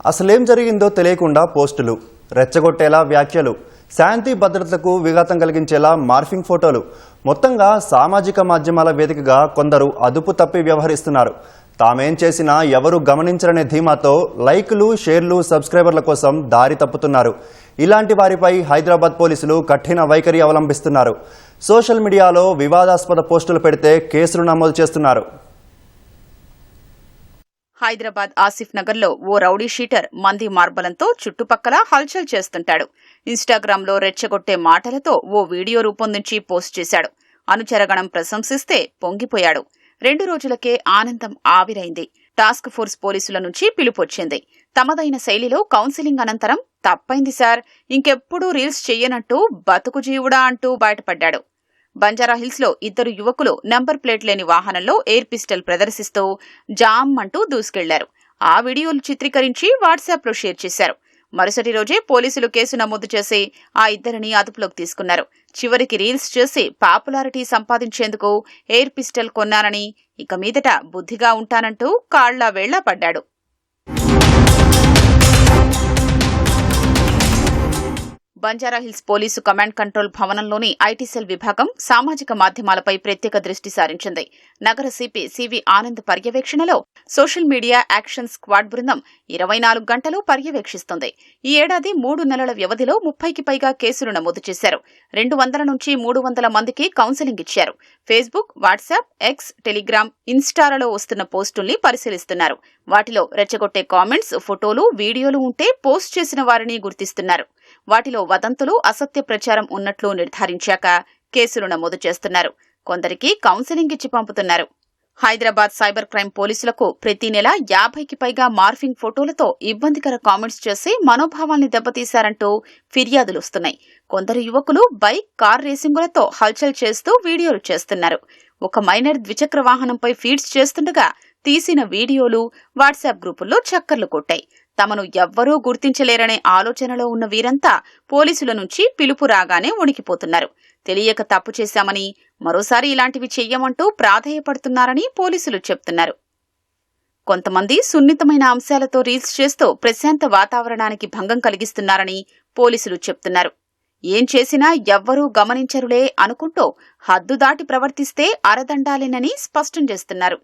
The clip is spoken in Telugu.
అసలేం జరిగిందో తెలియకుండా పోస్టులు, రెచ్చగొట్టేలా వ్యాఖ్యలు, శాంతి భద్రతకు విఘాతం కలిగించేలా మార్ఫింగ్ ఫోటోలు, మొత్తంగా సామాజిక మాధ్యమాల వేదికగా కొందరు అదుపు తప్పి వ్యవహరిస్తున్నారు. తామేం చేసినా ఎవరు గమనించరనే ధీమాతో లైకులు, షేర్లు, సబ్స్క్రైబర్ల కోసం దారి తప్పుతున్నారు. ఇలాంటి వారిపై హైదరాబాద్ పోలీసులు కఠిన వైఖరి అవలంబిస్తున్నారు. సోషల్ మీడియాలో వివాదాస్పద పోస్టులు పెడితే కేసులు నమోదు చేస్తున్నారు. హైదరాబాద్ ఆసిఫ్ నగర్ లో ఓ రౌడీ షీటర్ మంది మార్బలంతో చుట్టుపక్కల హల్చల్ చేస్తుంటాడు. ఇన్స్టాగ్రామ్ లో రెచ్చగొట్టే మాటలతో ఓ వీడియో రూపొందించి పోస్ట్ చేశాడు. అనుచరగణం ప్రశంసిస్తే పొంగిపోయాడు. 2 రోజులకే ఆనందం ఆవిరైంది. టాస్క్ ఫోర్స్ పోలీసుల నుంచి పిలుపొచ్చింది. తమదైన శైలిలో కౌన్సిలింగ్ అనంతరం తప్పైంది సార్, ఇంకెప్పుడూ రీల్స్ చెయ్యనట్టు బతుకు జీవుడా అంటూ బయటపడ్డాడు. బంజారాహిల్స్ లో 2 యువకులు నంబర్ ప్లేట్ లేని వాహనంలో ఎయిర్ పిస్టల్ ప్రదర్శిస్తూ జామ్ అంటూ దూసుకెళ్లారు. ఆ వీడియోలు చిత్రీకరించి వాట్సాప్ లో షేర్ చేశారు. మరుసటి రోజే పోలీసులు కేసు నమోదు చేసి ఆ 2ని అదుపులోకి తీసుకున్నారు. చివరికి రీల్స్ చేసి పాపులారిటీ సంపాదించేందుకు ఎయిర్ పిస్టల్ కొన్నానని, ఇక మీదట బుద్ధిగా ఉంటానంటూ కాళ్లా వేళ్లా పడ్డాడు. బంజారాహిల్స్ పోలీసు కమాండ్ కంట్రోల్ భవనంలోని ఐటీ సెల్ విభాగం సామాజిక మాధ్యమాలపై ప్రత్యేక దృష్టి సారించింది. నగర సిపి సివి ఆనంద్ పర్యవేక్షణలో సోషల్ మీడియా యాక్షన్ స్క్వాడ్ బృందం 24 గంటలు పర్యవేక్షిస్తుంది. ఈ ఏడాది 3 నెలల వ్యవధిలో 30కి పైగా కేసులు నమోదు చేశారు. 200 నుంచి 300 మందికి కౌన్సిలింగ్ ఇచ్చారు. ఫేస్బుక్, వాట్సాప్, ఎక్స్, టెలిగ్రామ్, ఇన్స్టాలలో వస్తున్న పోస్టుల్ని పరిశీలిస్తున్నారు. వాటిలో రెచ్చగొట్టే కామెంట్స్, ఫోటోలు, వీడియోలు ఉంటే పోస్ట్ చేసిన వారిని గుర్తిస్తున్నారు. వాటిలో వదంతులు, అసత్య ప్రచారం ఉన్నట్లు నిర్ధారించాక కేసులు నమోదు చేస్తున్నారు. కొందరికి కౌన్సిలింగ్ ఇచ్చి పంపుతున్నారు. హైదరాబాద్ సైబర్ క్రైమ్ పోలీసులకు ప్రతి నెల 50కి పైగా మార్ఫింగ్ ఫోటోలతో ఇబ్బందికర కామెంట్స్ చేసి మనోభావాల్ని దెబ్బతీశారంటూ ఫిర్యాదులు వస్తున్నాయి. కొందరు యువకులు బైక్, కార్ రేసింగులతో హల్చల్ చేస్తూ వీడియోలు చేస్తున్నారు. ఒక మైనర్ ద్విచక్ర వాహనంపై ఫీడ్స్ చేస్తుండగా తీసిన వీడియోలు వాట్సాప్ గ్రూపుల్లో చక్కర్లు కొట్టాయి. తమను ఎవ్వరూ గుర్తించలేరనే ఆలోచనలో ఉన్న వీరంతా పోలీసుల నుంచి పిలుపు రాగానే వణికిపోతున్నారు. తెలియక తప్పు చేశామని, మరోసారి ఇలాంటివి చెయ్యమంటూ ప్రాధేయపడుతున్నారని పోలీసులు చెప్తున్నారు. కొంతమంది సున్నితమైన అంశాలతో రీల్స్ చేస్తూ ప్రశాంత వాతావరణానికి భంగం కలిగిస్తున్నారని పోలీసులు చెప్తున్నారు. ఏం చేసినా ఎవ్వరూ గమనించరులే అనుకుంటూ హద్దు దాటి ప్రవర్తిస్తే అరదండాలేనని స్పష్టం చేస్తున్నారు.